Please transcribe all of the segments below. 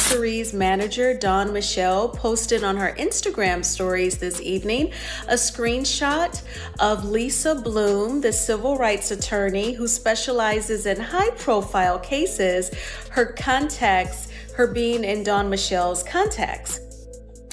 Cherie's manager, Dawn Michelle, posted on her Instagram stories this evening a screenshot of Lisa Bloom, the civil rights attorney who specializes in high-profile cases, her being in Dawn Michelle's contacts.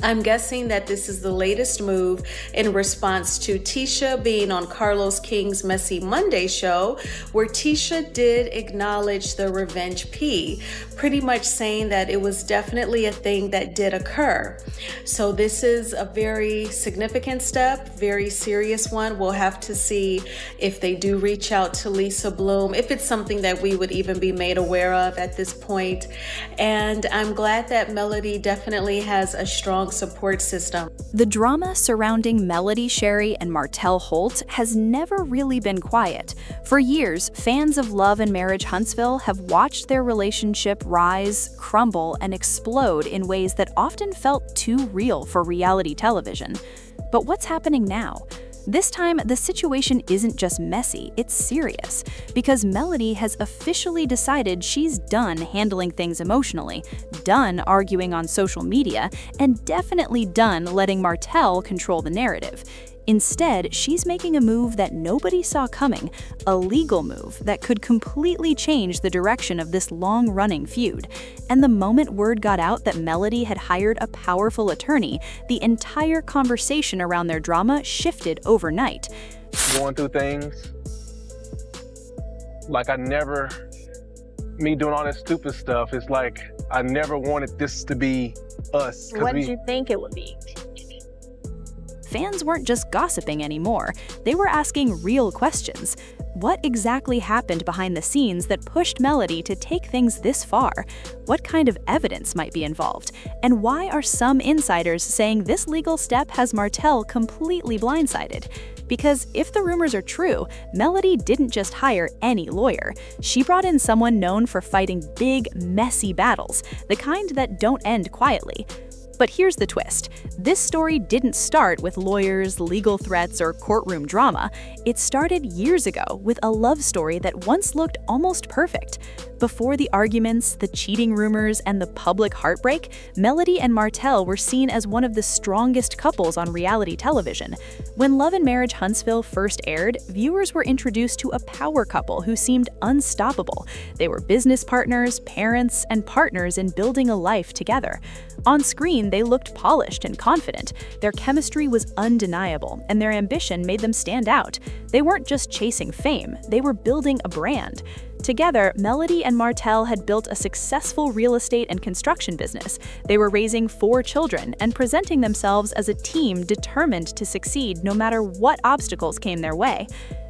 I'm guessing that this is the latest move in response to Tisha being on Carlos King's Messy Monday show, where Tisha did acknowledge the revenge P, pretty much saying that it was definitely a thing that did occur. So this is a very significant step, very serious one. We'll have to see if they do reach out to Lisa Bloom, if it's something that we would even be made aware of at this point. And I'm glad that Melody definitely has a strong support system. The drama surrounding Melody Shari and Martell Holt has never really been quiet. For years, fans of Love and Marriage Huntsville have watched their relationship rise, crumble, and explode in ways that often felt too real for reality television. But what's happening now? This time, the situation isn't just messy, it's serious, because Melody has officially decided she's done handling things emotionally, done arguing on social media, and definitely done letting Martell control the narrative. Instead, she's making a move that nobody saw coming, a legal move that could completely change the direction of this long-running feud. And the moment word got out that Melody had hired a powerful attorney, the entire conversation around their drama shifted overnight. Going through things like me doing all this stupid stuff, it's like I never wanted this to be us. What did you think it would be? Fans weren't just gossiping anymore. They were asking real questions. What exactly happened behind the scenes that pushed Melody to take things this far? What kind of evidence might be involved? And why are some insiders saying this legal step has Martell completely blindsided? Because if the rumors are true, Melody didn't just hire any lawyer. She brought in someone known for fighting big, messy battles, the kind that don't end quietly. But here's the twist. This story didn't start with lawyers, legal threats, or courtroom drama. It started years ago with a love story that once looked almost perfect. Before the arguments, the cheating rumors, and the public heartbreak, Melody and Martell were seen as one of the strongest couples on reality television. When Love and Marriage Huntsville first aired, viewers were introduced to a power couple who seemed unstoppable. They were business partners, parents, and partners in building a life together. On screen, they looked polished and confident. Their chemistry was undeniable, and their ambition made them stand out. They weren't just chasing fame, they were building a brand. Together, Melody and Martell had built a successful real estate and construction business. They were raising 4 children and presenting themselves as a team determined to succeed no matter what obstacles came their way.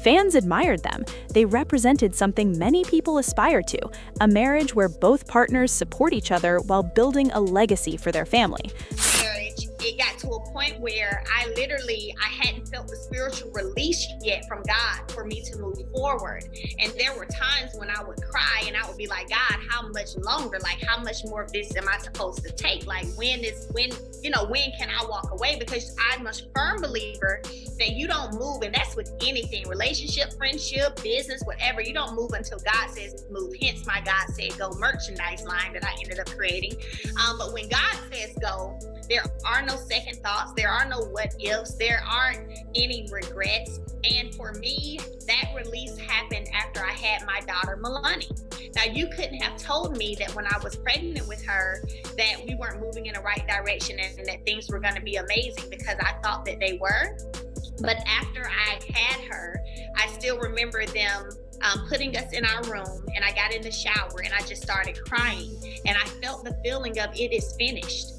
Fans admired them. They represented something many people aspire to, a marriage where both partners support each other while building a legacy for their family. It got to a point where I hadn't felt the spiritual release yet from God for me to move forward. And there were times when I would cry and I would be like, God, how much longer? Like, how much more of this am I supposed to take? Like, when can I walk away? Because I'm a firm believer that you don't move, and that's with anything, relationship, friendship, business, whatever. You don't move until God says move. Hence my God said go merchandise line that I ended up creating. But when God says go, there are no second thoughts. There are no what ifs. There aren't any regrets. And for me, that release happened after I had my daughter, Melanie. Now, you couldn't have told me that when I was pregnant with her that we weren't moving in the right direction and that things were going to be amazing, because I thought that they were. But after I had her, I still remember them putting us in our room, and I got in the shower and I just started crying. And I felt the feeling of it is finished.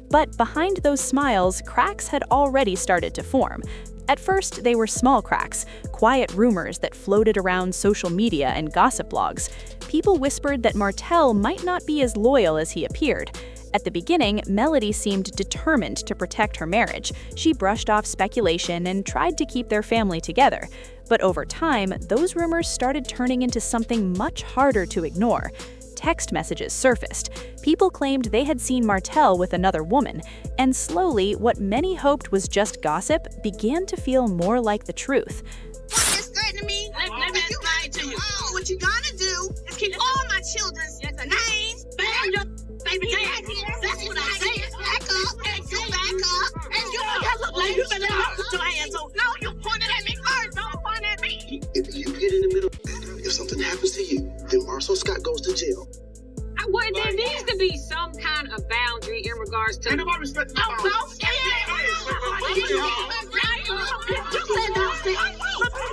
But behind those smiles, cracks had already started to form. At first, they were small cracks, quiet rumors that floated around social media and gossip blogs. People whispered that Martell might not be as loyal as he appeared. At the beginning, Melody seemed determined to protect her marriage. She brushed off speculation and tried to keep their family together. But over time, those rumors started turning into something much harder to ignore. Text messages surfaced. People claimed they had seen Martell with another woman, and slowly, what many hoped was just gossip began to feel more like the truth. What's threatening me? Let me lie to you. What you gotta do is keep all my children's names baby daddy. That's what I said. Back up, and you back up, and you look like you better not put your hands on. No, you pointed at me first. Don't point at me. If you get in the middle, if something happens to you, then Marcel Scott goes to jail. Well, there needs to be some kind of boundary in regards to. Ain't nobody respecting the boundary.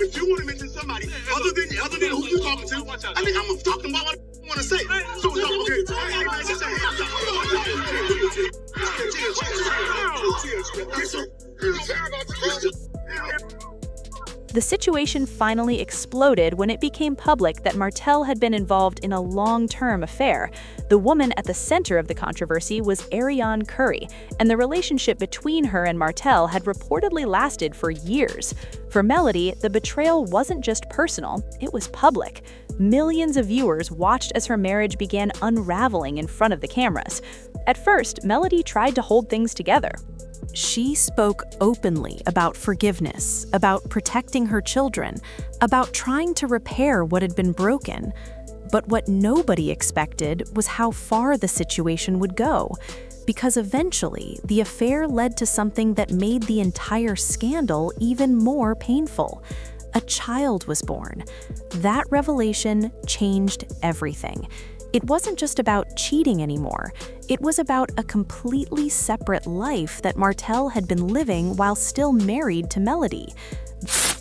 If you want to mention somebody other than who you talking to, I mean, I'm talking about what I want to say. So, The situation finally exploded when it became public that Martell had been involved in a long-term affair. The woman at the center of the controversy was Ariane Curry, and the relationship between her and Martell had reportedly lasted for years. For Melody, the betrayal wasn't just personal, it was public. Millions of viewers watched as her marriage began unraveling in front of the cameras. At first, Melody tried to hold things together. She spoke openly about forgiveness, about protecting her children, about trying to repair what had been broken. But what nobody expected was how far the situation would go, because eventually the affair led to something that made the entire scandal even more painful. A child was born. That revelation changed everything. It wasn't just about cheating anymore. It was about a completely separate life that Martell had been living while still married to Melody.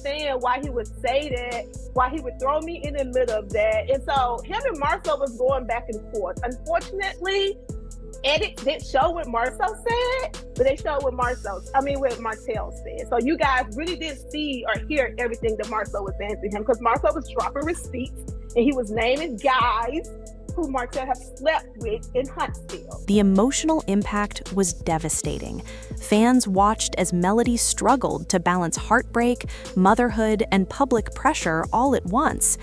Why he would say that, why he would throw me in the middle of that. And so him and Marcel was going back and forth. Unfortunately, edits didn't show what Marcel said, but they showed what Martell said. So you guys really didn't see or hear everything that Marcel was saying to him, because Marcel was dropping receipts and he was naming guys who Martell have slept with in Huntsville. The emotional impact was devastating. Fans watched as Melody struggled to balance heartbreak, motherhood, and public pressure all at once.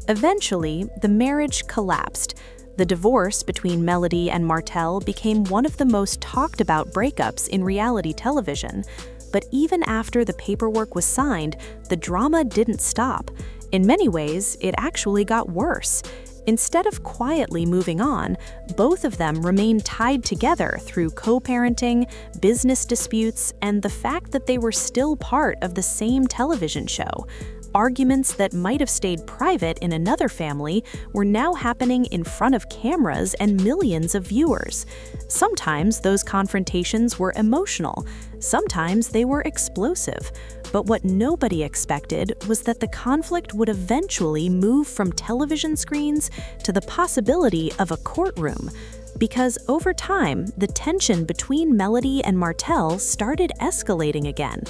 Eventually, the marriage collapsed. The divorce between Melody and Martell became one of the most talked about breakups in reality television. But even after the paperwork was signed, the drama didn't stop. In many ways, it actually got worse. Instead of quietly moving on, both of them remained tied together through co-parenting, business disputes, and the fact that they were still part of the same television show. Arguments that might have stayed private in another family were now happening in front of cameras and millions of viewers. Sometimes those confrontations were emotional, sometimes they were explosive. But what nobody expected was that the conflict would eventually move from television screens to the possibility of a courtroom. Because over time, the tension between Melody and Martell started escalating again.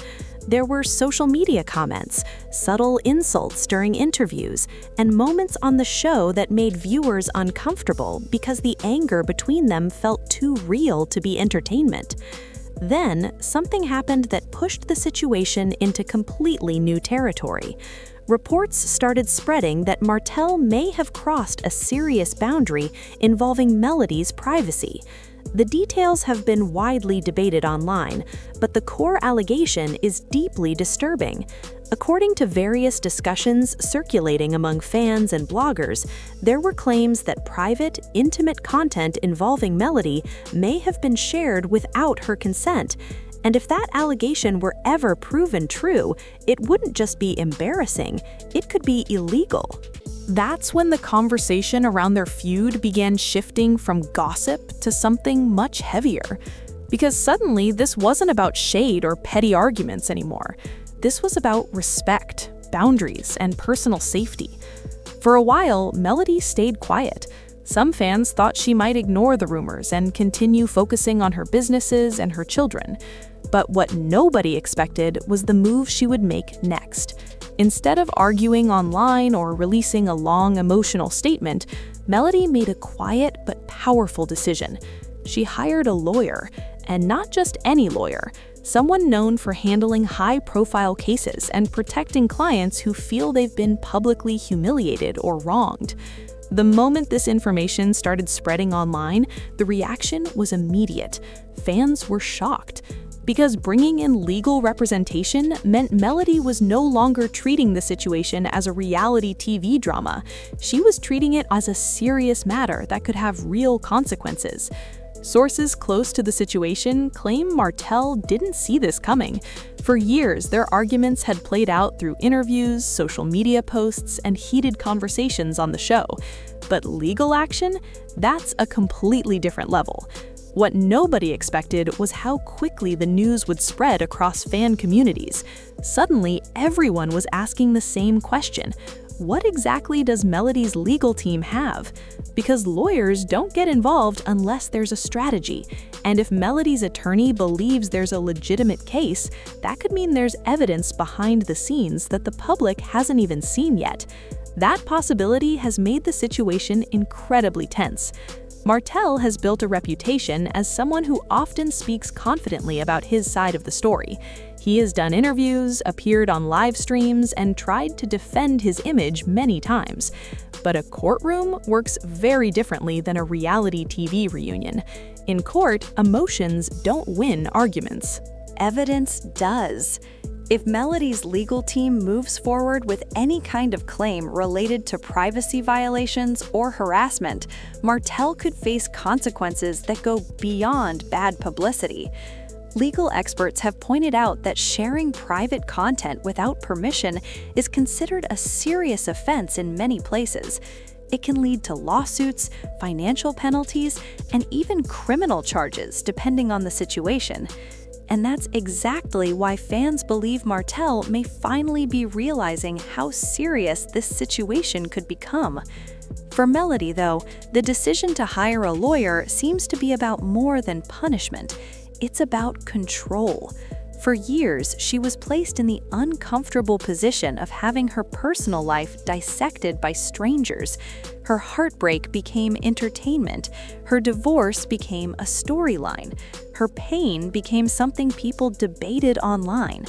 There were social media comments, subtle insults during interviews, and moments on the show that made viewers uncomfortable because the anger between them felt too real to be entertainment. Then, something happened that pushed the situation into completely new territory. Reports started spreading that Martell may have crossed a serious boundary involving Melody's privacy. The details have been widely debated online, but the core allegation is deeply disturbing. According to various discussions circulating among fans and bloggers, there were claims that private, intimate content involving Melody may have been shared without her consent. And if that allegation were ever proven true, it wouldn't just be embarrassing, it could be illegal. That's when the conversation around their feud began shifting from gossip to something much heavier. Because suddenly, this wasn't about shade or petty arguments anymore. This was about respect, boundaries, and personal safety. For a while, Melody stayed quiet. Some fans thought she might ignore the rumors and continue focusing on her businesses and her children. But what nobody expected was the move she would make next. Instead of arguing online or releasing a long emotional statement, Melody made a quiet but powerful decision. She hired a lawyer, and not just any lawyer, someone known for handling high-profile cases and protecting clients who feel they've been publicly humiliated or wronged. The moment this information started spreading online, the reaction was immediate. Fans were shocked. Because bringing in legal representation meant Melody was no longer treating the situation as a reality TV drama. She was treating it as a serious matter that could have real consequences. Sources close to the situation claim Martell didn't see this coming. For years, their arguments had played out through interviews, social media posts, and heated conversations on the show. But legal action? That's a completely different level. What nobody expected was how quickly the news would spread across fan communities. Suddenly, everyone was asking the same question. What exactly does Melody's legal team have? Because lawyers don't get involved unless there's a strategy. And if Melody's attorney believes there's a legitimate case, that could mean there's evidence behind the scenes that the public hasn't even seen yet. That possibility has made the situation incredibly tense. Martell has built a reputation as someone who often speaks confidently about his side of the story. He has done interviews, appeared on live streams, and tried to defend his image many times. But a courtroom works very differently than a reality TV reunion. In court, emotions don't win arguments. Evidence does. If Melody's legal team moves forward with any kind of claim related to privacy violations or harassment, Martell could face consequences that go beyond bad publicity. Legal experts have pointed out that sharing private content without permission is considered a serious offense in many places. It can lead to lawsuits, financial penalties, and even criminal charges, depending on the situation. And that's exactly why fans believe Martell may finally be realizing how serious this situation could become. For Melody, though, the decision to hire a lawyer seems to be about more than punishment. It's about control. For years, she was placed in the uncomfortable position of having her personal life dissected by strangers. Her heartbreak became entertainment. Her divorce became a storyline. Her pain became something people debated online.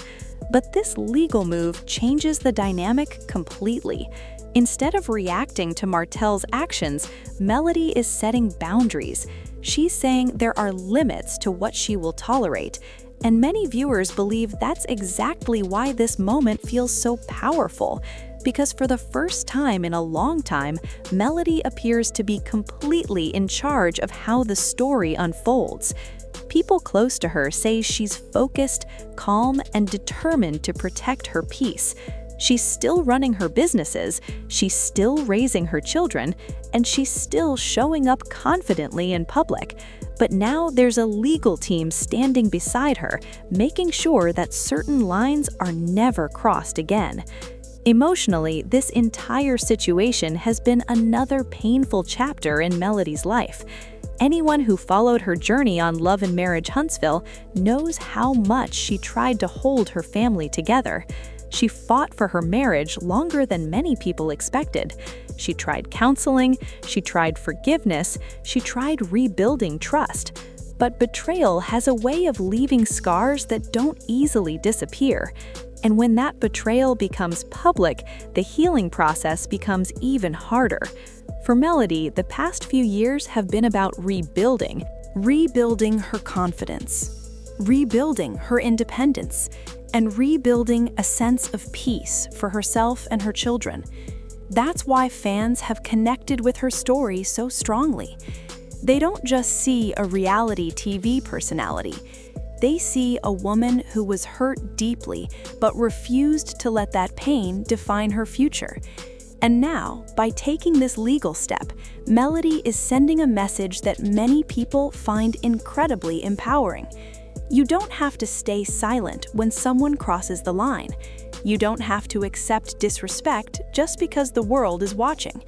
But this legal move changes the dynamic completely. Instead of reacting to Martell's actions, Melody is setting boundaries. She's saying there are limits to what she will tolerate. And many viewers believe that's exactly why this moment feels so powerful. Because for the first time in a long time, Melody appears to be completely in charge of how the story unfolds. People close to her say she's focused, calm, and determined to protect her peace. She's still running her businesses, she's still raising her children, and she's still showing up confidently in public. But now there's a legal team standing beside her, making sure that certain lines are never crossed again. Emotionally, this entire situation has been another painful chapter in Melody's life. Anyone who followed her journey on Love and Marriage Huntsville knows how much she tried to hold her family together. She fought for her marriage longer than many people expected. She tried counseling, she tried forgiveness, she tried rebuilding trust. But betrayal has a way of leaving scars that don't easily disappear. And when that betrayal becomes public, the healing process becomes even harder. For Melody, the past few years have been about rebuilding her confidence, rebuilding her independence, and rebuilding a sense of peace for herself and her children. That's why fans have connected with her story so strongly. They don't just see a reality TV personality. They see a woman who was hurt deeply but refused to let that pain define her future. And now, by taking this legal step, Melody is sending a message that many people find incredibly empowering. You don't have to stay silent when someone crosses the line. You don't have to accept disrespect just because the world is watching.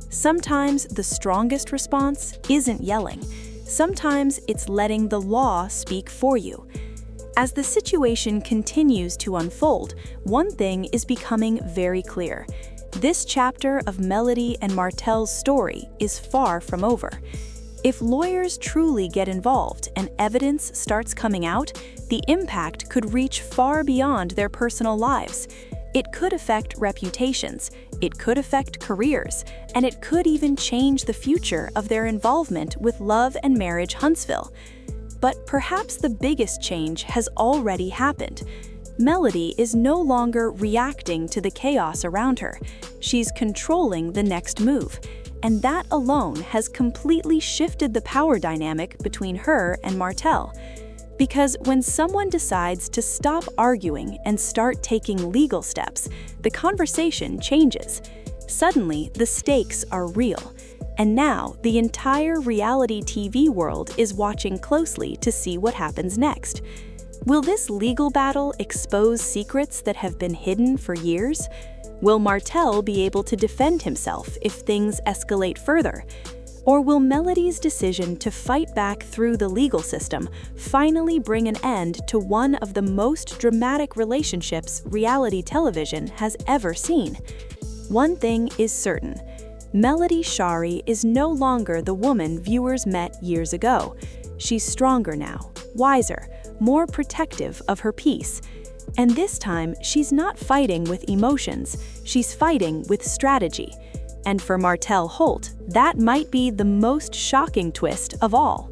Sometimes the strongest response isn't yelling. Sometimes it's letting the law speak for you. As the situation continues to unfold, one thing is becoming very clear. This chapter of Melody and Martell's story is far from over. If lawyers truly get involved and evidence starts coming out, the impact could reach far beyond their personal lives. It could affect reputations, it could affect careers, and it could even change the future of their involvement with Love and Marriage Huntsville. But perhaps the biggest change has already happened. Melody is no longer reacting to the chaos around her. She's controlling the next move. And that alone has completely shifted the power dynamic between her and Martell. Because when someone decides to stop arguing and start taking legal steps, the conversation changes. Suddenly, the stakes are real. And now, the entire reality TV world is watching closely to see what happens next. Will this legal battle expose secrets that have been hidden for years? Will Martell be able to defend himself if things escalate further? Or will Melody's decision to fight back through the legal system finally bring an end to one of the most dramatic relationships reality television has ever seen? One thing is certain. Melody Shari is no longer the woman viewers met years ago. She's stronger now, wiser, more protective of her peace. And this time, she's not fighting with emotions, she's fighting with strategy. And for Martell Holt, that might be the most shocking twist of all.